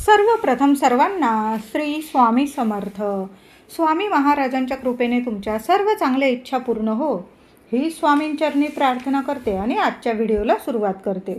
सर्वप्रथम सर्वांना श्री स्वामी समर्थ. स्वामी महाराजांच्या कृपेने तुमच्या सर्व चांगल्या इच्छा पूर्ण हो, ही स्वामींचरणी प्रार्थना करते आणि आजच्या व्हिडिओला सुरुवात करते.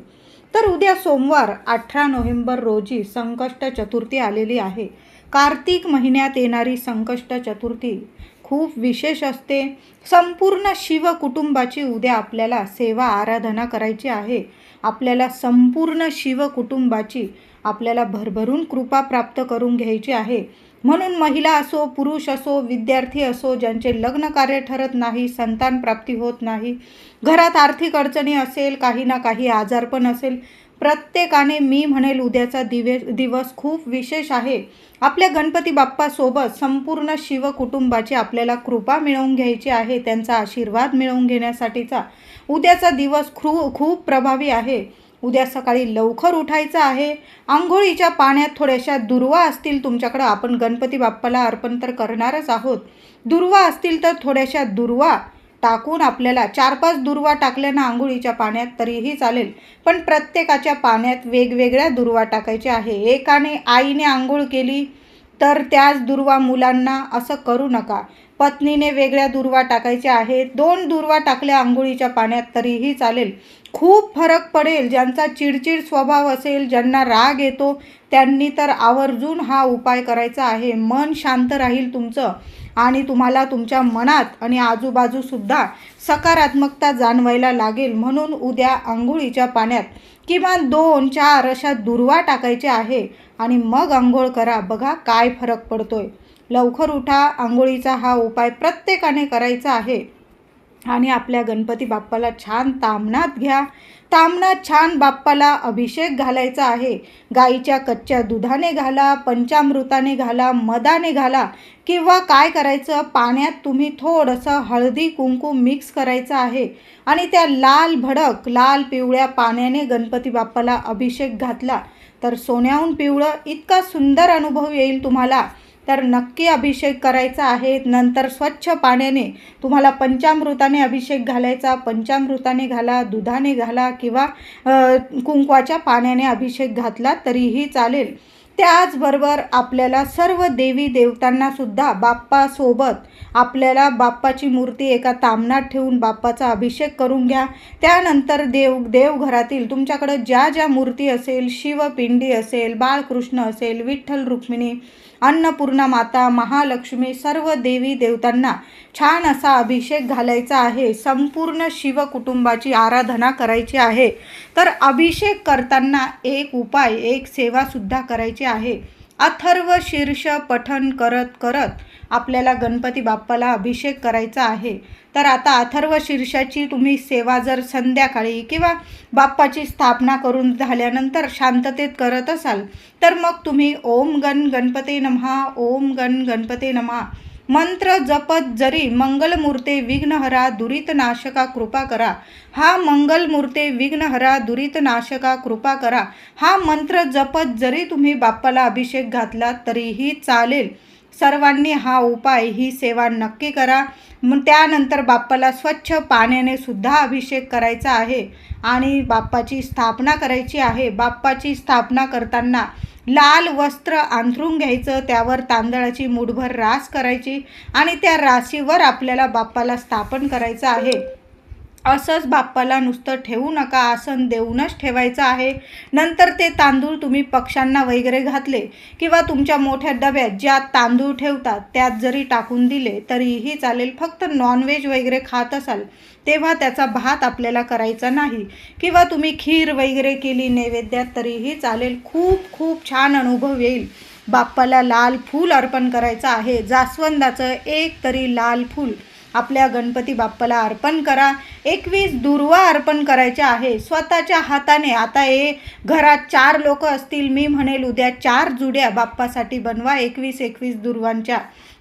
तर उद्या सोमवार 18 नोव्हेंबर रोजी संकष्ट चतुर्थी आलेली आहे. कार्तिक महिन्यात येणारी संकष्ट चतुर्थी खूप विशेष असते. संपूर्ण शिव कुटुंबाची उद्या आपल्याला सेवा आराधना करायची आहे. आपल्याला संपूर्ण शिव कुटुंबाची आपल्याला भरभरून कृपा प्राप्त करून घ्यायची आहे. म्हणून महिला असो, पुरुष असो, विद्यार्थी असो, ज्यांचे लग्न कार्य ठरत नाही, संतान प्राप्ती होत नाही, घरात आर्थिक अडचणी असेल, काही ना काही आजारपण असेल, प्रत्येकाने मी म्हणेल उद्याचा दिवस खूप विशेष आहे. आपल्या गणपती बाप्पासोबत संपूर्ण शिव कुटुंबाची आपल्याला कृपा मिळवून घ्यायची आहे. त्यांचा आशीर्वाद मिळवून घेण्यासाठीचा उद्याचा दिवस खूप प्रभावी आहे. उद्या सकाळी लवकर उठायचं आहे. आंघोळीच्या पाण्यात थोड्याशा दुर्वा असतील तुमच्याकडं, आपण गणपती बाप्पाला अर्पण तर करणारच आहोत. दुर्वा असतील तर थोड्याशा दुर्वा टाकून आपल्याला 4-5 दुर्वा टाकल्यानं आंघोळीच्या पाण्यात तरीही चालेल, पण प्रत्येकाच्या पाण्यात वेगवेगळ्या दुर्वा टाकायच्या आहे. एकाने आईने आंघोळ केली तर त्याच दुर्वा मुलांना असं करू नका. पत्नीने वेगळ्या दुर्वा टाकायच्या आहेत. 2 दुर्वा टाकल्या आंघोळीच्या पाण्यात तरीही चालेल. खूप फरक पडेल. ज्यांचा चिडचिड स्वभाव असेल, ज्यांना राग येतो, त्यांनी तर आवर्जून हा उपाय करायचा आहे. मन शांत राहील तुमचं आणि तुम्हाला तुमच्या मनात आणि आजूबाजूसुद्धा सकारात्मकता जाणवायला लागेल. म्हणून उद्या आंघोळीच्या पाण्यात किमान 2-4 अशा दुर्वा टाकायच्या आहे आणि मग आंघोळ करा. बघा काय फरक पडतोय. लवकर उठा. आंघोळीचा हा उपाय प्रत्येकाने करायचा आहे आणि आपल्या गणपती बाप्पाला छान तामणात घ्या. तामणात छान बाप्पाला अभिषेक घालायचा आहे. गाईच्या कच्च्या दुधाने घाला, पंचामृताने घाला, मधाने घाला, किंवा काय करायचं, पाण्यात तुम्ही थोडंसं हळदी कुंकू मिक्स करायचं आहे आणि त्या लाल भडक लाल पिवळ्या पाण्याने गणपती बाप्पाला अभिषेक घातला तर सोन्याहून पिवळं इतका सुंदर अनुभव येईल तुम्हाला. तर नक्की अभिषेक करायचा आहे. नंतर स्वच्छ पाण्याने तुम्हाला पंचामृताने अभिषेक घालायचा. पंचामृताने घाला, दुधाने घाला किंवा कुंकवाच्या पाण्याने अभिषेक घातला तरीही चालेल. त्याचबरोबर आपल्याला सर्व देवी देवतांनासुद्धा बाप्पासोबत आपल्याला बाप्पाची मूर्ती एका तामणात ठेवून बाप्पाचा अभिषेक करून घ्या. त्यानंतर देवघरातील तुमच्याकडं ज्या ज्या मूर्ती असेल, शिवपिंडी असेल, बाळकृष्ण असेल, विठ्ठल रुक्मिणी, अन्नपूर्णा माता, महालक्ष्मी, सर्व देवी देवतांना छान असा अभिषेक घालायचा आहे. संपूर्ण शिव कुटुंबाची आराधना करायची आहे. तर अभिषेक करताना एक उपाय, एक सेवासुद्धा करायची आहे. अथर्व शीर्ष पठण करत करत आपल्याला गणपती बाप्पाला अभिषेक करायचा आहे. तर आता अथर्व शीर्षाची तुम्ही सेवा जर संध्याकाळी किंवा बाप्पाची स्थापना करून झाल्यानंतर शांततेत करत असाल तर मग तुम्ही ओम गण गणपते नमः, ओम गण गणपते नमः मंत्र जपत जरी मंगलमूर्ते विघ्नहरा दुरितनाशका कृपा करा, हा मंगलमूर्ते विघ्नहरा दुरितनाशका कृपा करा, हा मंत्र जपत जरी तुम्ही बाप्पाला अभिषेक घातला तरीही चालेल. सर्वांनी हा उपाय, ही सेवा नक्की करा. मग त्यानंतर बाप्पाला स्वच्छ पाण्याने सुद्धा अभिषेक करायचा आहे आणि बाप्पाची स्थापना करायची आहे. बाप्पाची स्थापना करताना लाल वस्त्र अंथरून घ्यायचं, त्यावर तांदळाची मूठभर रास करायची आणि त्या राशीवर आपल्याला बाप्पाला स्थापन करायचं आहे. असंच बाप्पाला नुसतं ठेवू नका, आसन देऊनच ठेवायचं आहे. नंतर ते तांदूळ तुम्ही पक्ष्यांना वगैरे घातले किंवा तुमच्या मोठ्या डब्यात ज्यात तांदूळ ठेवतात त्यात जरी टाकून दिले तरीही चालेल. फक्त नॉनव्हेज वगैरे खात असाल तेव्हा त्याचा भात आपल्याला करायचा नाही, किंवा तुम्ही खीर वगैरे केली नैवेद्यात तरीही चालेल. खूप छान अनुभव येईल. बाप्पाला लाल फूल अर्पण करायचं आहे. जास्वंदाचं एक तरी लाल फूल आपल्या गणपती बाप्पाला अर्पण करा. 21 दुर्वा अर्पण करायच्या आहे स्वतःच्या हाताने. आता घरात 4 लोक असतील, मी म्हणेल उद्या 4 जुड्या बाप्पासाठी बनवा. 21 दुर्वांच्या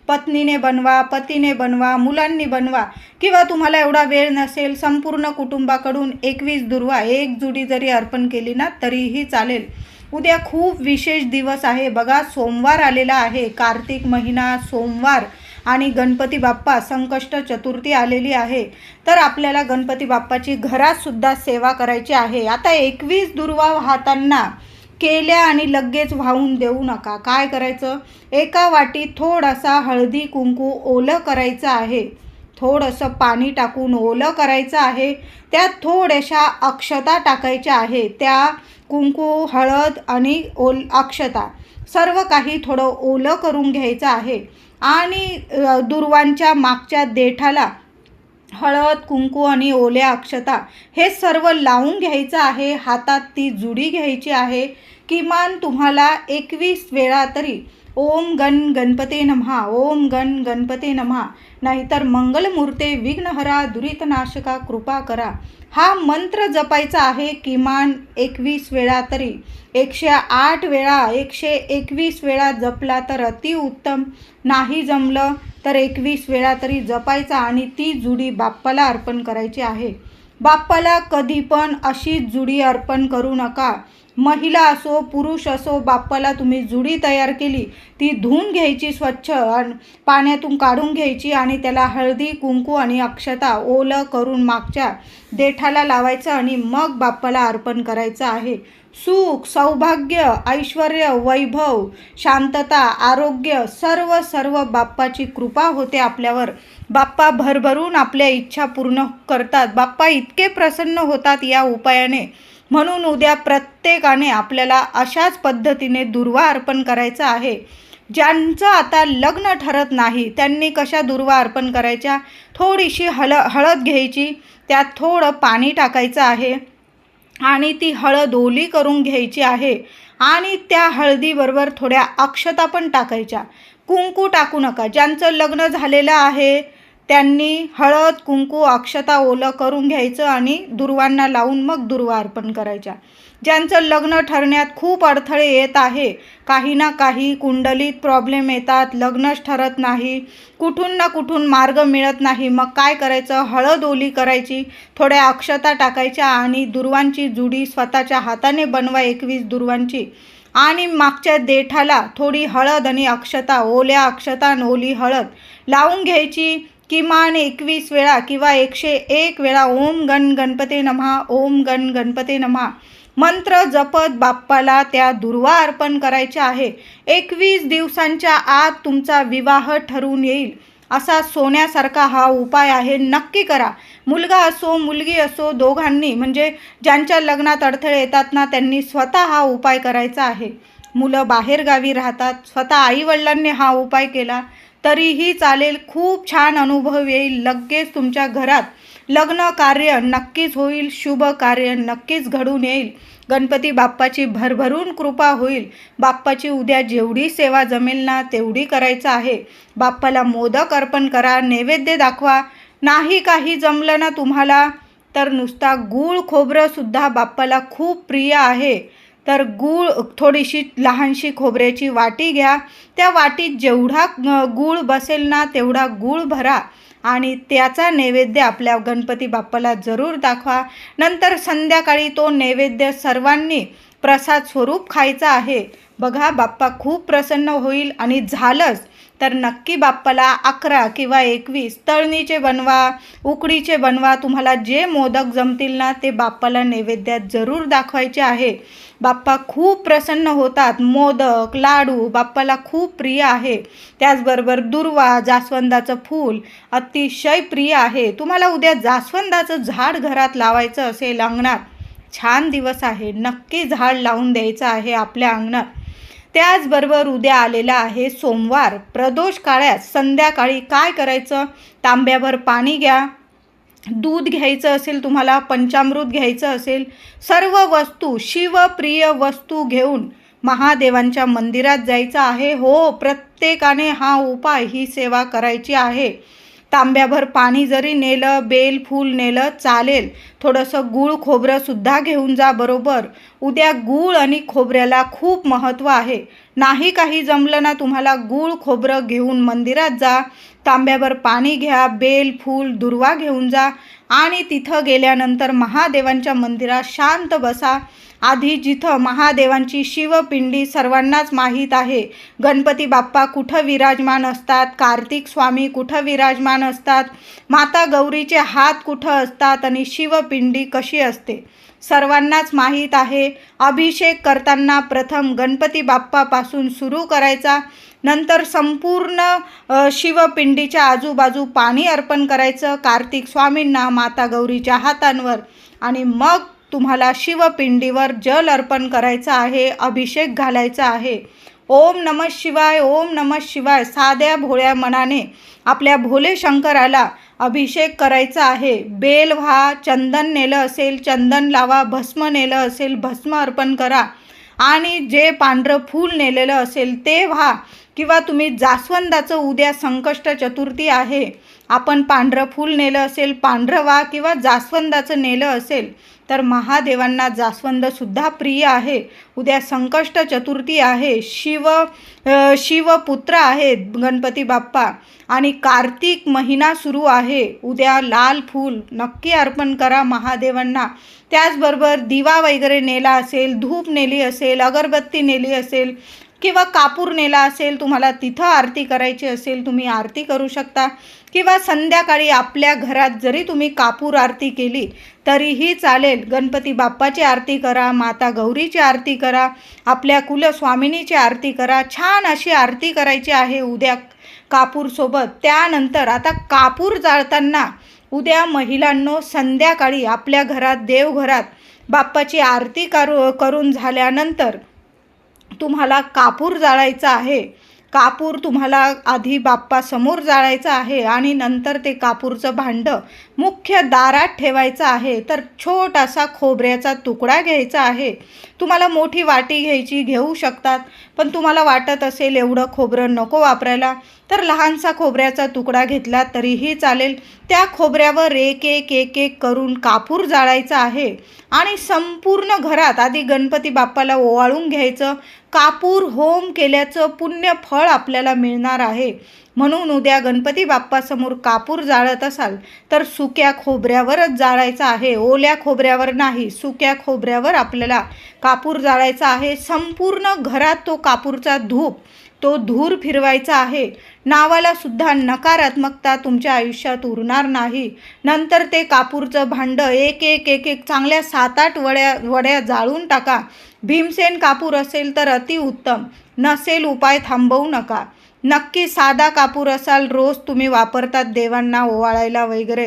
पत्नीने बनवा, पतीने बनवा, मुलांनी बनवा, किंवा तुम्हाला एवढा वेळ नसेल संपूर्ण कुटुंबाकडून 21 दुर्वा एक जुडी जरी अर्पण केली ना तरीही चालेल. उद्या खूप विशेष दिवस आहे. बघा, सोमवार आलेला आहे, कार्तिक महिना सोमवार, आणि गणपती बाप्पा संकष्ट चतुर्थी आलेली आहे. तर आपल्याला गणपती बाप्पाची घरात सुद्धा सेवा करायची आहे. आता 21 दुर्वा वाहताना केल्या आणि लगेच वाहून देऊ नका. काय करायचं, एका वाटीत थोडासा हळदी कुंकू ओलं करायचं आहे, थोडंसं पाणी टाकून ओलं करायचं आहे, त्यात थोड्याशा अक्षता टाकायच्या आहे. त्या कुंकू, हळद आणि अक्षता सर्व काही थोडं ओलं करून घ्यायचं आहे आणि दुर्वांच्या मागच्या देठाला हळद कुंकू आणि ओल्या अक्षता हे सर्व लावून घ्यायचं आहे. हातात ती जुडी घ्यायची आहे. किमान तुम्हाला 21 वेळा तरी ओम गण गणपते नमः, ओम गण गणपते नमः, नाहीतर मंगलमूर्ते विघ्नहरा दुरितनाशका कृपा करा हा मंत्र जपायचा आहे. किमान 21 वेळा तरी, 108 वेळा, 121 वेळा जपला तर अतिउत्तम. नाही जमलं तर 21 वेळा तरी जपायचा आणि ती जुडी बाप्पाला अर्पण करायची आहे. बाप्पाला कधी पण अशी जुडी अर्पण करू नका. महिला असो पुरुष असो, बाप्पाला तुम्ही जुडी तयार केली, ती धुवून घ्यायची, स्वच्छ पाण्यातून काढून घ्यायची आणि त्याला हळदी कुंकू आणि अक्षता ओलं करून मागच्या देठाला लावायचं आणि मग बाप्पाला अर्पण करायचं आहे. सुख, सौभाग्य, ऐश्वर, वैभव, शांतता, आरोग्य सर्व बाप्पाची कृपा होते आपल्यावर. बाप्पा भरभरून आपल्या इच्छा पूर्ण करतात. बाप्पा इतके प्रसन्न होतात या उपायाने. म्हणून उद्या प्रत्येकाने आपल्याला अशाच पद्धतीने दुर्वा अर्पण करायचा आहे. ज्यांचं आता लग्न ठरत नाही त्यांनी कशा दुर्वा अर्पण करायच्या, थोडीशी हळद घ्यायची, त्यात थोडं पाणी टाकायचं आहे आणि ती हळद ओली करून घ्यायची आहे आणि त्या हळदीबरोबर थोड्या अक्षता पण टाकायच्या. कुंकू टाकू नका. ज्यांचं लग्न झालेलं आहे त्यांनी हळद कुंकू अक्षता ओलं करून घ्यायचं आणि दुर्वांना लावून मग दुर्वा अर्पण करायच्या. ज्यांचं लग्न ठरण्यात खूप अडथळे येत आहे, काही ना काही कुंडलीत प्रॉब्लेम येतात, लग्नच ठरत नाही, कुठून ना कुठून मार्ग मिळत नाही, मग काय करायचं, हळद ओली करायची, थोड्या अक्षता टाकायच्या आणि दुर्वांची जुडी स्वतःच्या हाताने बनवा 21 दुर्वांची आणि मागच्या देठाला थोडी हळद आणि अक्षता, ओल्या अक्षता आणि ओली हळद लावून घ्यायची. किमान 21 वेळा किंवा 101 वेळा ओम गण गणपते नमः, ओम गण गणपते नमः मंत्र जपत बाप्पाला त्या दुर्वा अर्पण करायच्या आहे. 21 दिवसांच्या आत तुमचा विवाह ठरून येईल असा सोन्यासारखा हा उपाय आहे. नक्की करा. मुलगा असो मुलगी असो, दोघांनी, म्हणजे ज्यांच्या लग्नात अडथळे येतात ना त्यांनी स्वतः हा उपाय करायचा आहे. मुलं बाहेरगावी राहतात, स्वतः आईवडिलांनी हा उपाय केला तरीही चालेल. खूप छान अनुभव येईल. लगेच तुमच्या घरात लग्न कार्य नक्कीच होईल, शुभ कार्य नक्कीच घडून येईल. गणपती बाप्पाची भरभरून कृपा होईल. बाप्पाची उद्या जेवढी सेवा जमेल ना तेवढी करायचं आहे. बाप्पाला मोदक अर्पण करा, नैवेद्य दाखवा. नाही काही जमलं ना तुम्हाला तर नुसता गूळ खोबरंसुद्धा बाप्पाला खूप प्रिय आहे. तर गूळ, थोडीशी लहानशी खोबऱ्याची वाटी घ्या, त्या वाटीत जेवढा गूळ बसेल ना तेवढा गूळ भरा आणि त्याचा नैवेद्य आपल्या गणपती बाप्पाला जरूर दाखवा. नंतर संध्याकाळी तो नैवेद्य सर्वांनी प्रसाद स्वरूप खायचा आहे. बघा, बाप्पा खूप प्रसन्न होईल. आणि झालंच तर नक्की बाप्पाला 11 किंवा 21 तळणीचे बनवा, उकडीचे बनवा, तुम्हाला जे मोदक जमतील ना ते बाप्पाला नैवेद्यात जरूर दाखवायचे आहे. बाप्पा खूप प्रसन्न होतात. मोदक, लाडू बाप्पाला खूप प्रिय आहे. त्याचबरोबर दुर्वा, जास्वंदाचं फूल अतिशय प्रिय आहे. तुम्हाला उद्या जास्वंदाचं झाड घरात लावायचं असेल, अंगणात, छान दिवस आहे, नक्की झाड लावून द्यायचं आहे आपल्या अंगणात. त्याचबरोबर उद्या आलेला आहे सोमवार. प्रदोष काळात संध्याकाळी काय करायचं, तांब्याभर पाणी घ्या, दूध घ्यायचं असेल, तुम्हाला पंचामृत घ्यायचं असेल, सर्व वस्तू, शिवप्रिय वस्तू घेऊन महादेवांच्या मंदिरात जायचं आहे. हो, प्रत्येकाने हा उपाय, ही सेवा करायची आहे. तांब्याभर पाणी जरी नेलं, बेल फूल नेलं चालेल. थोडंसं गूळ खोबरंसुद्धा घेऊन जा बरोबर. उद्या गूळ आणि खोबऱ्याला खूप महत्त्व आहे. नाही काही जमलं ना तुम्हाला, गूळ खोबरं घेऊन मंदिरात जा, तांब्याभर पाणी घ्या, बेल फूल दुर्वा घेऊन जा आणि तिथं गेल्यानंतर महादेवांच्या मंदिरात शांत बसा आधी जिथं महादेवांची शिवपिंडी सर्वांनाच माहीत आहे, गणपती बाप्पा कुठं विराजमान असतात, कार्तिक स्वामी कुठं विराजमान असतात, माता गौरीचे हात कुठं असतात आणि शिवपिंडी कशी असते सर्वांनाच माहीत आहे. अभिषेक करताना प्रथम गणपती बाप्पापासून सुरू करायचा, नंतर संपूर्ण शिवपिंडीच्या आजूबाजू पाणी अर्पण करायचं कार्तिक स्वामींना माता गौरीच्या हातांवर, आणि मग तुम्हाला शिवपिंडीवर जल अर्पण करायचं आहे, अभिषेक घालायचा आहे. ओम नमः शिवाय, ओम नमः शिवाय साध्या भोळ्या मनाने आपल्या भोले शंकराला अभिषेक करायचा आहे. बेल व्हा, चंदन नेलं असेल चंदन लावा, भस्म नेलं असेल भस्म अर्पण करा, आणि जे पांढरं फूल नेलेलं असेल ते व्हा, किंवा तुम्ही जास्वंदाचं, उद्या संकष्ट चतुर्थी आहे, आपण पांढरं फूल नेलं असेल पांढरं व्हा, किंवा जास्वंदाचं नेलं असेल तर महादेवांना जास्वंदसुद्धा प्रिय आहे. उद्या संकष्ट चतुर्थी आहे, शिवपुत्र आहेत गणपती बाप्पा, आणि कार्तिक महिना सुरू आहे. उद्या लाल फूल नक्की अर्पण करा महादेवांना. त्याचबरोबर दिवा वगैरे नेला असेल, धूप नेली असेल, अगरबत्ती नेली असेल, किंवा कापूर नेला असेल, तुम्हाला तिथं आरती करायची असेल तुम्ही आरती करू शकता, किंवा संध्याकाळी आपल्या घरात जरी तुम्ही कापूर आरती केली तरीही चालेल. गणपती बाप्पाची आरती करा, माता गौरीची आरती करा, आपल्या कुलस्वामिनीची आरती करा, छान अशी आरती करायची आहे उद्या कापूरसोबत. त्यानंतर आता कापूर जाळताना उद्या महिलांनो संध्याकाळी आपल्या घरात देवघरात बाप्पाची आरती करून झाल्यानंतर तुम्हाला कापूर जाळायचा आहे. कापूर तुम्हाला आधी बाप्पासमोर जाळायचं आहे आणि नंतर ते कापूरचं भांडं मुख्य दारात ठेवायचं आहे. तर छोटासा खोबऱ्याचा तुकडा घ्यायचा आहे. तुम्हाला मोठी वाटी घ्यायची घेऊ शकतात, पण तुम्हाला वाटत असेल एवढं खोबरं नको वापरायला तर लहानसा खोबऱ्याचा तुकडा घेतला तरीही चालेल. त्या खोबऱ्यावर एक एक एक एक करून कापूर जाळायचा आहे आणि संपूर्ण घरात आधी गणपती बाप्पाला ओवाळून घ्यायचं. कापूर होम केल्याचं पुण्य फळ आपल्याला मिळणार आहे. म्हणून उद्या गणपती बाप्पासमोर कापूर जाळत असाल तर सुक्या खोबऱ्यावरच जाळायचा आहे, ओल्या खोबऱ्यावर नाही. सुक्या खोबऱ्यावर आपल्याला कापूर जाळायचा आहे. संपूर्ण घरात तो कापूरचा धूप, तो धूर फिरवायचा आहे. नावाला सुद्धा नकारात्मकता तुमच्या आयुष्यात उरणार नाही. नंतर ते कापूरचं भांडं एक एक एक एक चांगल्या 7-8 वड्या जाळून टाका. भीमसेन कापूर असेल तर अतिउत्तम, नसेल उपाय थांबवू नका. नक्की साधा कापूर असाल, रोज तुम्ही वापरतात देवांना ओवाळायला वगैरे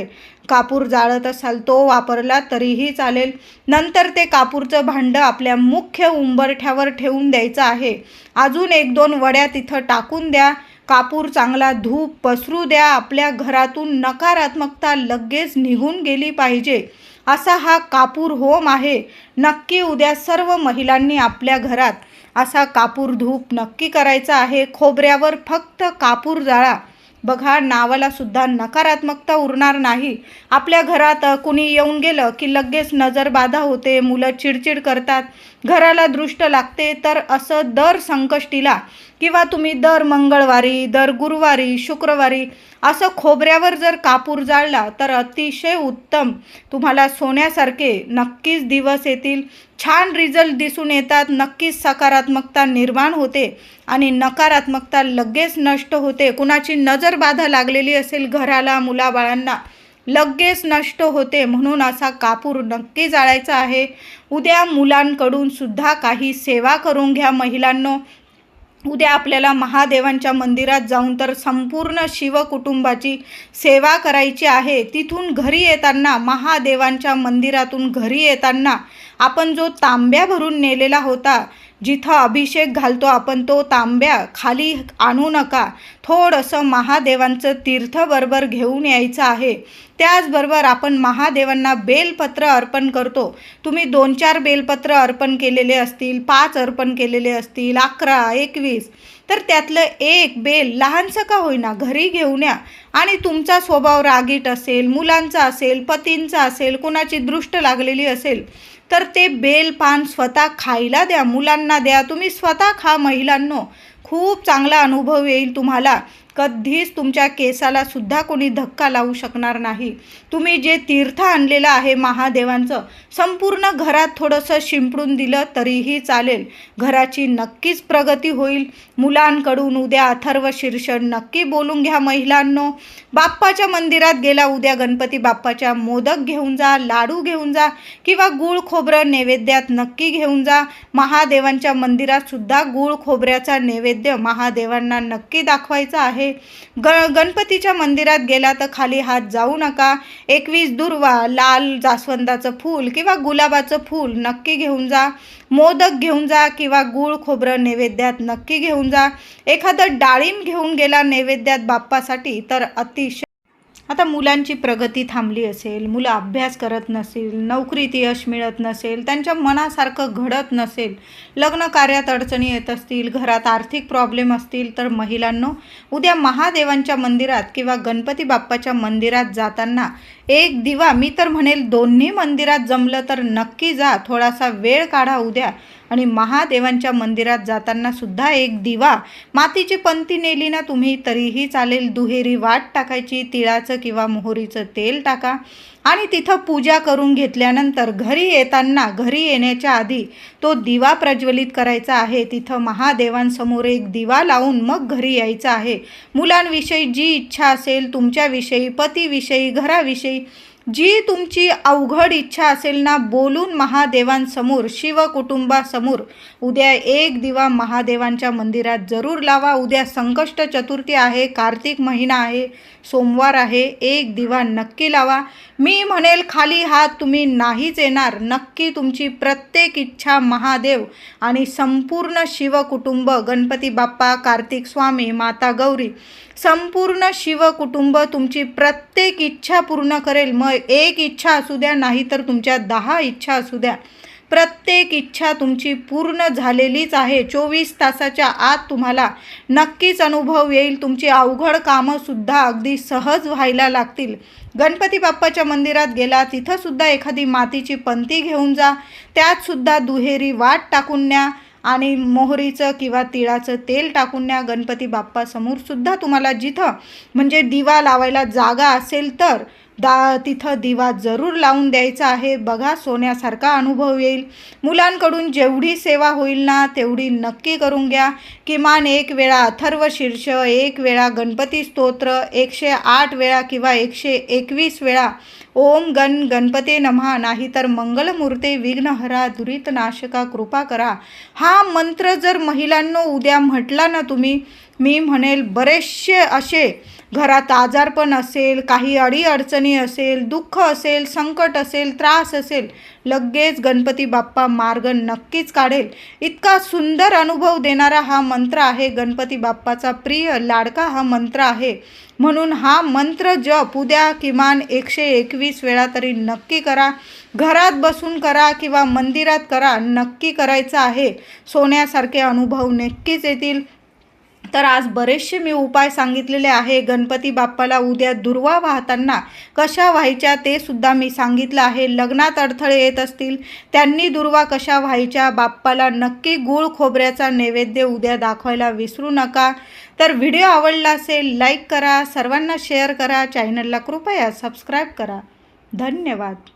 कापूर जाळत असाल, तो वापरला तरीही चालेल. नंतर ते कापूरचं भांडं आपल्या मुख्य उंबरठ्यावर ठेवून द्यायचं आहे. अजून 1-2 वड्या तिथं टाकून द्या. कापूर चांगला धूप पसरू द्या. आपल्या घरातून नकारात्मकता लगेच निघून गेली पाहिजे असा हा कापूर होम आहे. नक्की उद्या सर्व महिलांनी आपल्या घरात असा कापूर धूप नक्की करायचा आहे. खोबऱ्यावर फक्त कापूर जाळा. बघा, नावाला सुद्धा नकारात्मकता उरणार नाही. आपल्या घरात कुणी येऊन गेलं की लगेच नजरबाधा होते, मुलं चिडचिड करतात, घराला दृष्ट लागते. तर असं दर संकष्टीला किंवा तुम्ही दर मंगळवारी, दर गुरुवारी, शुक्रवारी असं खोबऱ्यावर जर कापूर जाळला तर अतिशय उत्तम, तुम्हाला सोन्यासारखे नक्कीच दिवस येतील. छान रिझल्ट दिसून येतात. नक्कीच सकारात्मकता निर्माण होते आणि नकारात्मकता लगेच नष्ट होते. कुणाची नजरबाधा लागलेली असेल घराला, मुलाबाळांना, लगेच नष्ट होते. म्हणून असा कापूर नक्की जाळायचा आहे. उद्या मुलांकडून सुद्धा काही सेवा करून घ्या महिलांनो. उद्या आपल्याला महादेवांच्या मंदिरात जाऊन तर संपूर्ण शिवकुटुंबाची सेवा करायची आहे. तिथून घरी येताना, महादेवांच्या मंदिरातून घरी येताना आपण जो तांब्या भरून नेलेला होता, जिथं अभिषेक घालतो आपण, तो तांब्या खाली आणू नका. थोडंसं महादेवांचं तीर्थबरोबर घेऊन यायचं आहे. त्याचबरोबर आपण महादेवांना बेलपत्र अर्पण करतो. तुम्ही 2-4 बेलपत्र अर्पण केलेले असतील, 5 अर्पण केलेले असतील, 11, 21, तर त्यातलं एक बेल लहानसं का होईना घरी घेऊन या. आणि तुमचा स्वभाव रागीट असेल, मुलांचा असेल, पतींचा असेल, कुणाची दृष्ट लागलेली असेल तर ते बेलपान स्वतः खायला द्या, मुलांना द्या, तुम्ही स्वतः खा महिलांनो. खूप चांगला अनुभव येईल तुम्हाला. कधीच तुमच्या केसाला सुद्धा कोणी धक्का लावू शकणार नाही। तुम्ही जे तीर्थ आणलेलं आहे महादेवांचं, संपूर्ण घरात थोडंसं शिंपडून दिलं तरीही चालेल। घराची नक्कीच प्रगती होईल। मुलांकडून उद्या अथर्व शीर्ष नक्की बोलून घ्या महिलांनो। बाप्पाच्या मंदिरात गेला उद्या गणपती बाप्पाच्या मोदक घेऊन जा, लाडू घेऊन जा किंवा गूळ खोबरं नैवेद्यात नक्की घेऊन जा। महादेवांच्या मंदिरात सुद्धा गूळ खोबऱ्याचा नैवेद्य महादेवांना नक्की दाखवायचा आहे। गणपतीच्या मंदिरात गेला तर खाली हात जाऊ नका। 21 दुर्वा, लाल जास्वंदाचं फूल किंवा गुलाबाचं फूल नक्की घेऊन जा। मोदक घेऊन जा किंवा गूळ खोबरं नैवेद्यात नक्की घेऊन जा। एखादं डाळिंब घेऊन गेला नैवेद्यात बाप्पासाठी तर अतिशय। आता मुलांची प्रगती थांबली असेल, मुलं अभ्यास करत नसेल, नोकरीत यश मिळत नसेल, त्यांच्या मनासारखं घडत नसेल, लग्न कार्यात अडचणी येत असतील, घरात आर्थिक प्रॉब्लेम असतील, तर महिलांनो उद्या महादेवांच्या मंदिरात किंवा गणपती बाप्पाच्या मंदिरात जाताना एक दिवा, मी तर म्हणेल दोन्ही मंदिरात जमलं तर नक्की जा। थोडासा वेळ काढा उद्या आणि महादेवांच्या मंदिरात जाताना सुद्धा एक दिवा, मातीची पंती नेली ना तुम्ही तरीही चालेल, दुहेरी वाट टाकायची, तिळाचं किंवा मोहरीचं तेल टाका आणि तिथं पूजा करून घेतल्यानंतर घरी येण्याच्या आधी तो दिवा प्रज्वलित करायचा आहे। तिथं महादेवांसमोर एक दिवा लावून मग घरी यायचं आहे। मुलांविषयी जी इच्छा असेल, तुमच्याविषयी, पतीविषयी, घराविषयी जी तुमची अवघड इच्छा असेल ना, बोलून महादेवांसमोर, शिवकुटुंबासमोर उद्या एक दिवा महादेवांच्या मंदिरात जरूर लावा। उद्या संकष्ट चतुर्थी आहे, कार्तिक महिना आहे, सोमवार आहे, एक दिवा नक्की लावा। मी म्हणेल खाली हात तुम्ही नाहीच येणार। नक्की तुमची प्रत्येक इच्छा महादेव आणि संपूर्ण शिवकुटुंब, गणपती बाप्पा, कार्तिक स्वामी, माता गौरी, संपूर्ण शिवकुटुंब तुमची प्रत्येक इच्छा पूर्ण करेल। मग एक इच्छा असू द्या, नाहीतर तुमच्या 10 इच्छा असू द्या, प्रत्येक इच्छा तुमची पूर्ण झालेलीच आहे। 24 तासाच्या आत तुम्हाला नक्कीच अनुभव येईल। तुमची अवघड कामंसुद्धा अगदी सहज व्हायला लागतील। गणपती बाप्पाच्या मंदिरात गेला तिथं सुद्धा एखादी मातीची पंती घेऊन जा, त्यात सुद्धा दुहेरी वाट टाकून न्या आणि मोहरीचं किंवा तिळाचं तेल टाकून न्या। गणपती बाप्पासमोर सुद्धा तुम्हाला जिथं म्हणजे दिवा लावायला जागा असेल तर तिथं दिवा जरूर लावून द्यायचा आहे। बघा, सोन्यासारखा अनुभव येईल। मुलांकडून जेवढी सेवा होईल ना तेवढी नक्की करून घ्या। किमान 1 वेळा अथर्व शीर्ष, 1 वेळा गणपती स्तोत्र, 108 वेळा किंवा 121 वेळा ओम गणपते नमः, नाहीतर मंगलमूर्ते विघ्नहरा दुरितनाशका कृपा करा हा मंत्र जर महिलांनो उद्या म्हटला ना तुम्ही, मी म्हणेल बरेचसे असे घरात आजारपण असेल, काही अडीअडचणी असेल, दुःख असेल, संकट असेल, त्रास असेल, लगेच गणपती बाप्पा मार्ग नक्कीच काढेल। इतका सुंदर अनुभव देणारा हा मंत्र आहे। गणपती बाप्पाचा प्रिय लाडका हा मंत्र आहे। म्हणून हा मंत्र जप उद्या किमान 121 वेळा तरी नक्की करा। घरात बसून करा किंवा मंदिरात करा, नक्की करायचं आहे। सोन्यासारखे अनुभव नक्कीच येतील। तर आज बरेचसे मी उपाय सांगितलेले आहे। गणपती बाप्पाला उद्या दुर्वा वाहताना कशा व्हायच्या ते सुद्धा मी सांगितलं आहे। लग्नात अडथळे येत असतील त्यांनी दुर्वा कशा व्हायच्या, बाप्पाला नक्की गूळ खोबऱ्याचा नैवेद्य उद्या दाखवायला विसरू नका। तर व्हिडिओ आवडला असेल लाईक करा, सर्वांना शेअर करा, चॅनलला कृपया सबस्क्राईब करा। धन्यवाद।